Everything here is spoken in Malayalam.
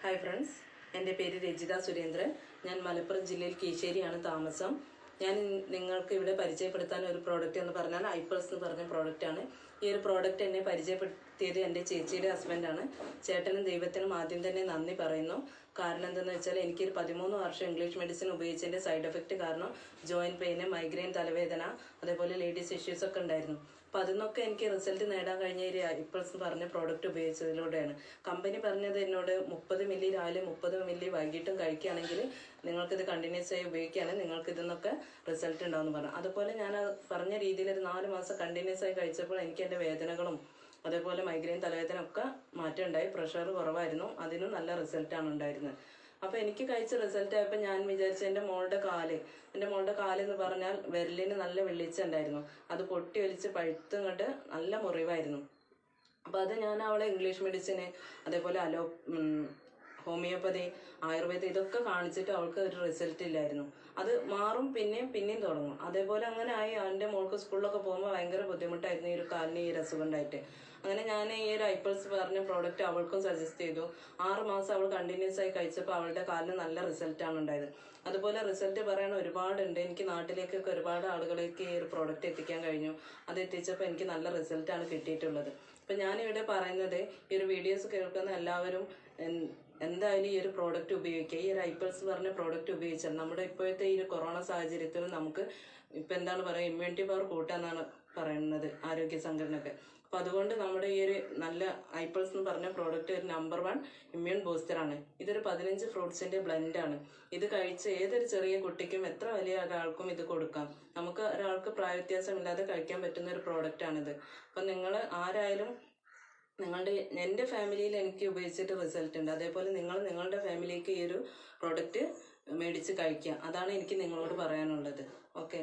ഹായ് ഫ്രണ്ട്സ്, എൻ്റെ പേര് രജിത സുരേന്ദ്രൻ. ഞാൻ മലപ്പുറം ജില്ലയിൽ കീശ്ശേരിയാണ് താമസം. ഞാൻ നിങ്ങൾക്ക് ഇവിടെ പരിചയപ്പെടുത്താൻ ഒരു പ്രോഡക്റ്റ് എന്ന് പറഞ്ഞാൽ ഐപ്പേഴ്സ് എന്ന് പറഞ്ഞ പ്രോഡക്റ്റാണ്. ഈ ഒരു പ്രോഡക്റ്റ് എന്നെ പരിചയപ്പെടുത്തിയത് എൻ്റെ ചേച്ചിയുടെ ഹസ്ബൻഡാണ്. ചേട്ടനും ദൈവത്തിനും ആദ്യം തന്നെ നന്ദി പറയുന്നു. കാരണം എന്തെന്ന് വെച്ചാൽ എനിക്കൊരു 13 വർഷം ഇംഗ്ലീഷ് മെഡിസിൻ ഉപയോഗിച്ചതിൻ്റെ സൈഡ് എഫക്റ്റ് കാരണം ജോയിൻറ്റ് പെയിന്, മൈഗ്രെയിൻ, തലവേദന, അതേപോലെ ലേഡീസ് ഇഷ്യൂസ് ഒക്കെ ഉണ്ടായിരുന്നു. അപ്പോൾ അതിനൊക്കെ എനിക്ക് റിസൾട്ട് നേടാൻ കഴിഞ്ഞ ഒരു ഐപ്പേഴ്സ് എന്ന് പറഞ്ഞ പ്രോഡക്റ്റ് ഉപയോഗിച്ചതിലൂടെയാണ്. കമ്പനി പറഞ്ഞത് എന്നോട് 30 മില്ലി രാവിലെ 30 മില്ലി വൈകിട്ടും കഴിക്കുകയാണെങ്കിൽ നിങ്ങൾക്കിത് കണ്ടിന്യൂസ് ആയി ഉപയോഗിക്കുകയാണെങ്കിൽ നിങ്ങൾക്ക് ഇതിന്നൊക്കെ റിസൾട്ട് ഉണ്ടാവുമെന്ന് പറഞ്ഞു. അതുപോലെ ഞാൻ പറഞ്ഞ രീതിയിൽ ഒരു 4 മാസം കണ്ടിന്യൂസ് ആയി കഴിച്ചപ്പോൾ എനിക്ക് എൻ്റെ വേദനകളും അതേപോലെ മൈഗ്രെയിൻ, തലവേദന ഒക്കെ മാറ്റം ഉണ്ടായി. പ്രഷർ കുറവായിരുന്നു, അതിനും നല്ല റിസൾട്ടാണ് ഉണ്ടായിരുന്നത്. അപ്പോൾ എനിക്ക് കഴിച്ച റിസൾട്ട് ആയപ്പോൾ ഞാൻ വിചാരിച്ചു എൻ്റെ മോളുടെ കാല് എന്ന് പറഞ്ഞാൽ വിരലിന് നല്ല വെള്ളിച്ച ഉണ്ടായിരുന്നു. അത് പൊട്ടി ഒലിച്ച് പഴുത്തും കൊണ്ട് നല്ല മുറിവായിരുന്നു. അപ്പോൾ അത് ഞാൻ അവളെ ഇംഗ്ലീഷ് മെഡിസിന്, അതേപോലെ ഹോമിയോപ്പതി, ആയുർവേദം ഇതൊക്കെ കാണിച്ചിട്ട് അവൾക്ക് ഒരു റിസൾട്ട് ഇല്ലായിരുന്നു. അത് മാറും, പിന്നെയും തുടങ്ങും. അതേപോലെ അങ്ങനെ ആയി. എൻ്റെ മോൾക്ക് സ്കൂളിലൊക്കെ പോകുമ്പോൾ ഭയങ്കര ബുദ്ധിമുട്ടായിരുന്നു ഈ ഒരു കാലിന് ഈ ഒരു അസുഖം ഉണ്ടായിട്ട്. അങ്ങനെ ഞാൻ ഈ ഒരു ഐപ്പേഴ്സ് പറഞ്ഞ പ്രോഡക്റ്റ് അവൾക്കും സജസ്റ്റ് ചെയ്തു. 6 മാസം അവൾ കണ്ടിന്യൂസ് ആയി കഴിച്ചപ്പോൾ അവളുടെ കാലിന് നല്ല റിസൾട്ടാണ് ഉണ്ടായത്. അതുപോലെ റിസൾട്ട് പറയാൻ ഒരുപാടുണ്ട്. എനിക്ക് നാട്ടിലേക്കൊക്കെ ഒരുപാട് ആളുകളിലേക്ക് ഈ ഒരു പ്രോഡക്റ്റ് എത്തിക്കാൻ കഴിഞ്ഞു. അത് എത്തിച്ചപ്പോൾ എനിക്ക് നല്ല റിസൾട്ടാണ് കിട്ടിയിട്ടുള്ളത്. അപ്പം ഞാനിവിടെ പറയുന്നത്, ഈ ഒരു വീഡിയോസ് കേൾക്കുന്ന എല്ലാവരും എന്തായാലും ഈ ഒരു പ്രോഡക്റ്റ് ഉപയോഗിക്കുക. ഈ ഒരു ഐപ്പേഴ്സ് പറഞ്ഞ പ്രോഡക്റ്റ് ഉപയോഗിച്ചാൽ നമ്മുടെ ഇപ്പോഴത്തെ ഈ ഒരു കൊറോണ സാഹചര്യത്തിൽ നമുക്ക് ഇപ്പം എന്താണ് പറയുക, ഇമ്മ്യൂണിറ്റി പവർ കൂട്ടാന്നാണ് പറയുന്നത് ആരോഗ്യ സംഘടനയൊക്കെ. അപ്പോൾ അതുകൊണ്ട് നമ്മുടെ ഈ ഒരു നല്ല ഐപ്പേഴ്സ് എന്ന് പറഞ്ഞ പ്രോഡക്റ്റ് ഒരു നമ്പർ 1 ഇമ്മ്യൂൺ ബൂസ്റ്ററാണ്. ഇതൊരു 15 ഫ്രൂട്ട്സിൻ്റെ ബ്ലെൻഡാണ്. ഇത് കഴിച്ച് ഏതൊരു ചെറിയ കുട്ടിക്കും എത്ര വലിയ ഒരാൾക്കും ഇത് കൊടുക്കാം. നമുക്ക് ഒരാൾക്ക് പ്രായവ്യത്യാസമില്ലാതെ കഴിക്കാൻ പറ്റുന്ന ഒരു പ്രോഡക്റ്റാണിത്. അപ്പം നിങ്ങൾ ആരായാലും എൻ്റെ ഫാമിലിയിൽ എനിക്ക് ഉപയോഗിച്ചിട്ട് റിസൾട്ട് ഉണ്ട്. അതേപോലെ നിങ്ങളുടെ ഫാമിലിക്ക് ഈ ഒരു പ്രോഡക്റ്റ് മേടിച്ച് കഴിക്കുക. അതാണ് എനിക്ക് നിങ്ങളോട് പറയാനുള്ളത്. ഓക്കെ.